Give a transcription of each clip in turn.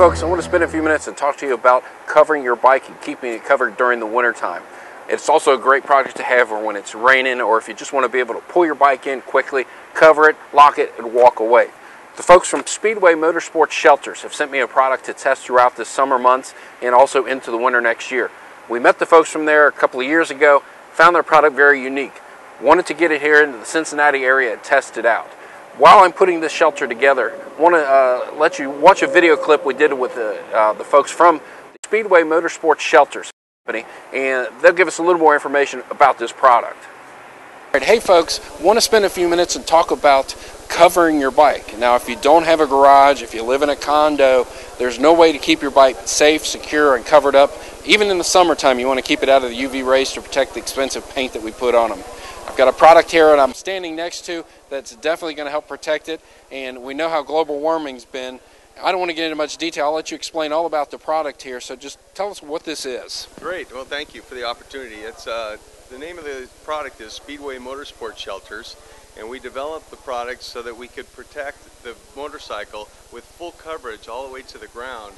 folks, I want to spend a few minutes and talk to you about covering your bike and keeping it covered during the winter time. It's also a great product to have for when it's raining, or if you just want to be able to pull your bike in quickly, cover it, lock it, and walk away. The folks from Speedway Motorsports Shelters have sent me a product to test throughout the summer months and also into the winter next year. We met the folks from there a couple of years ago, found their product very unique, wanted to get it here into the Cincinnati area and test it out. While I'm putting this shelter together, I want to let you watch a video clip we did with the folks from the Speedway Motorsports Shelters company, and they'll give us a little more information about this product. All right, hey folks, want to spend a few minutes and talk about covering your bike. Now, if you don't have a garage, if you live in a condo, there's no way to keep your bike safe, secure, and covered up. Even in the summertime, you want to keep it out of the UV rays to protect the expensive paint that we put on them. I've got a product here that I'm standing next to that's definitely going to help protect it, and we know how global warming's been. I don't want to get into much detail. I'll let you explain all about the product here, so just tell us what this is. Great. Well, thank you for the opportunity. It's the name of the product is Speedway Motorsports Shelters, and we developed the product so that we could protect the motorcycle with full coverage all the way to the ground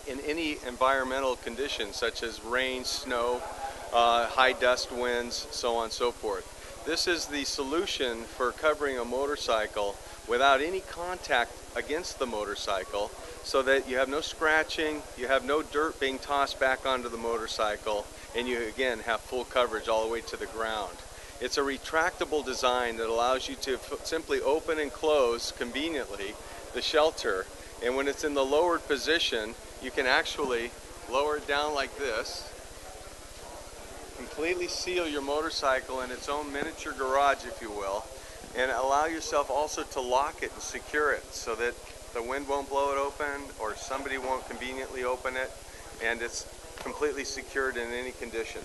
in any environmental conditions such as rain, snow, high dust winds, so on and so forth. This is the solution for covering a motorcycle without any contact against the motorcycle, so that you have no scratching, you have no dirt being tossed back onto the motorcycle, and you again have full coverage all the way to the ground. It's a retractable design that allows you to simply open and close conveniently the shelter, and when it's in the lowered position, you can actually lower it down like this, completely seal your motorcycle in its own miniature garage, if you will, and allow yourself also to lock it and secure it so that the wind won't blow it open or somebody won't conveniently open it, and it's completely secured in any condition.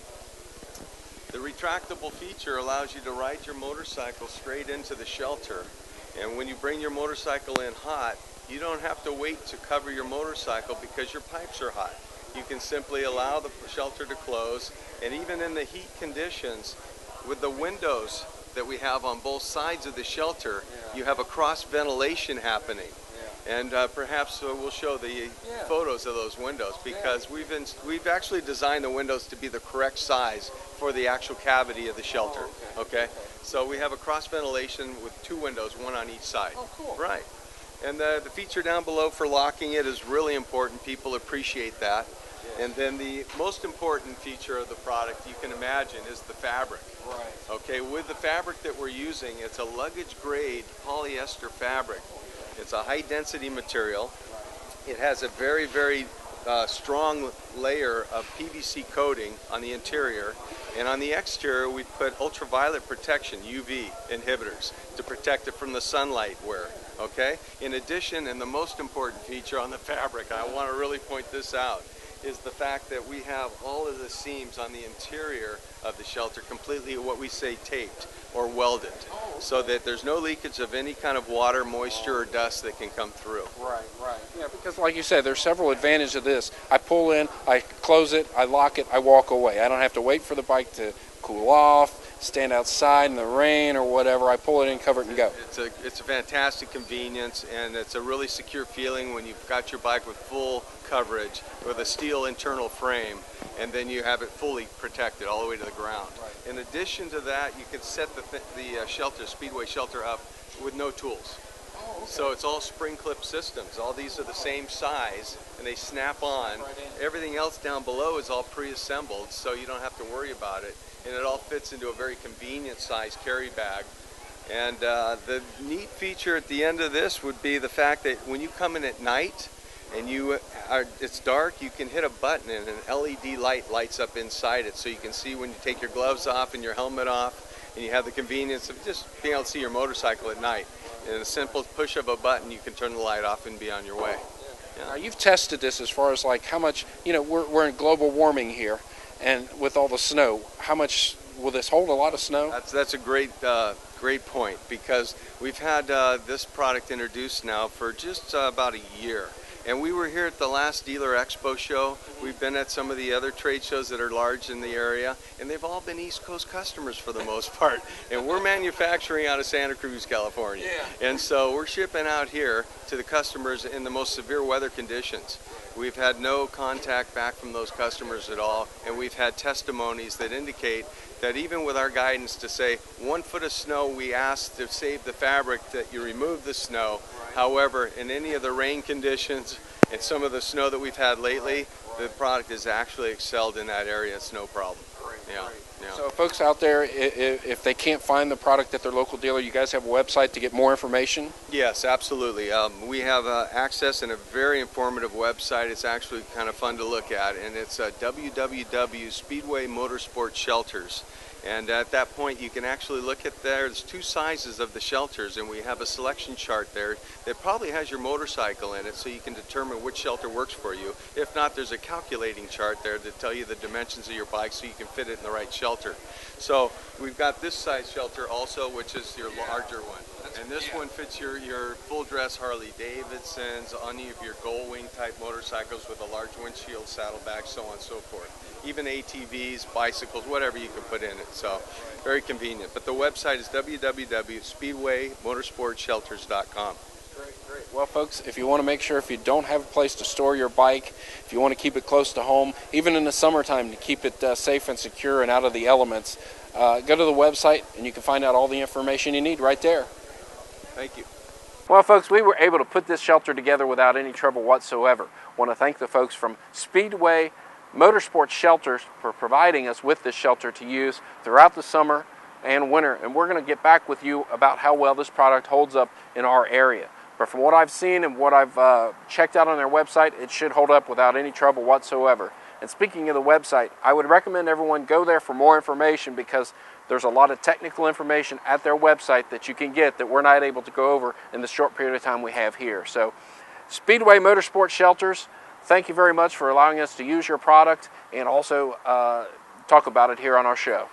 The retractable feature allows you to ride your motorcycle straight into the shelter, and when you bring your motorcycle in hot, you don't have to wait to cover your motorcycle because your pipes are hot. You can simply allow the shelter to close, and even in the heat conditions, with the windows that we have on both sides of the shelter, you have a cross ventilation happening. And perhaps we'll show the photos of those windows, because we've actually designed the windows to be the correct size for the actual cavity of the shelter. Okay? So we have a cross ventilation with two windows, one on each side. Oh, cool. Right. And the feature down below for locking it is really important. People appreciate that. And then the most important feature of the product you can imagine is the fabric. Right. Okay, with the fabric that we're using, it's a luggage grade polyester fabric. It's a high density material. It has a very, very strong layer of PVC coating on the interior. And on the exterior, we put ultraviolet protection, UV inhibitors, to protect it from the sunlight wear. Okay? In addition, and the most important feature on the fabric, I want to really point this out, is the fact that we have all of the seams on the interior of the shelter completely what we say taped or welded, so that there's no leakage of any kind of water, moisture, or dust that can come through. Right, right. Yeah, because like you said, there's several advantages of this. I pull in, I close it, I lock it, I walk away. I don't have to wait for the bike to cool off, stand outside in the rain or whatever. I pull it in, cover it, and go. It's a fantastic convenience, and it's a really secure feeling when you've got your bike with full coverage with a steel internal frame, and then you have it fully protected all the way to the ground. Right. In addition to that, you can set the shelter, Speedway shelter, up with no tools. Oh, okay. So it's all spring clip systems. All these are the same size, and they snap on. Right in. Everything else down below is all pre-assembled, so you don't have to worry about it. And it all fits into a very convenient size carry bag. And the neat feature at the end of this would be the fact that when you come in at night and it's dark, you can hit a button and an LED light lights up inside it, so you can see when you take your gloves off and your helmet off, and you have the convenience of just being able to see your motorcycle at night. And a simple push of a button, you can turn the light off and be on your way. Now, you've tested this as far as like how much, you know, we're in global warming here, and with all the snow, how much will this hold? A lot of snow? That's a great point, because we've had this product introduced now for just about a year, And we were here at the last Dealer Expo show. We've been at some of the other trade shows that are large in the area, and they've all been East Coast customers for the most part. And we're manufacturing out of Santa Cruz, California. Yeah. And so we're shipping out here to the customers in the most severe weather conditions. We've had no contact back from those customers at all, and we've had testimonies that indicate that even with our guidance to say 1 foot of snow, we ask to save the fabric that you remove the snow. Right. However, in any of the rain conditions and some of the snow that we've had lately, the product has actually excelled in that area. It's no problem. Yeah. Yeah. So folks out there, if they can't find the product at their local dealer, you guys have a website to get more information? Yes, absolutely. We have access and a very informative website. It's actually kind of fun to look at, and it's www.Speedway Motorsports Shelters. And at that point, you can actually look at there's 2 sizes of the shelters, and we have a selection chart there that probably has your motorcycle in it, so you can determine which shelter works for you. If not, there's a calculating chart there to tell you the dimensions of your bike so you can fit it in the right shelter. So we've got this size shelter also, which is your larger one. And this one fits your full dress Harley Davidsons, any of your Gull Wing type motorcycles with a large windshield, saddlebag, so on and so forth. Even ATVs, bicycles, whatever you can put in it. So very convenient. But the website is www.SpeedwayMotorsportsShelters.com. Great. Well, folks, if you want to make sure, if you don't have a place to store your bike, if you want to keep it close to home, even in the summertime to keep it safe and secure and out of the elements, go to the website and you can find out all the information you need right there. Thank you. Well, folks, we were able to put this shelter together without any trouble whatsoever. I want to thank the folks from Speedway Motorsports Shelters for providing us with this shelter to use throughout the summer and winter. And we're going to get back with you about how well this product holds up in our area. But from what I've seen and what I've checked out on their website, it should hold up without any trouble whatsoever. And speaking of the website, I would recommend everyone go there for more information, because there's a lot of technical information at their website that you can get that we're not able to go over in the short period of time we have here. So, Speedway Motorsports Shelters, thank you very much for allowing us to use your product and also talk about it here on our show.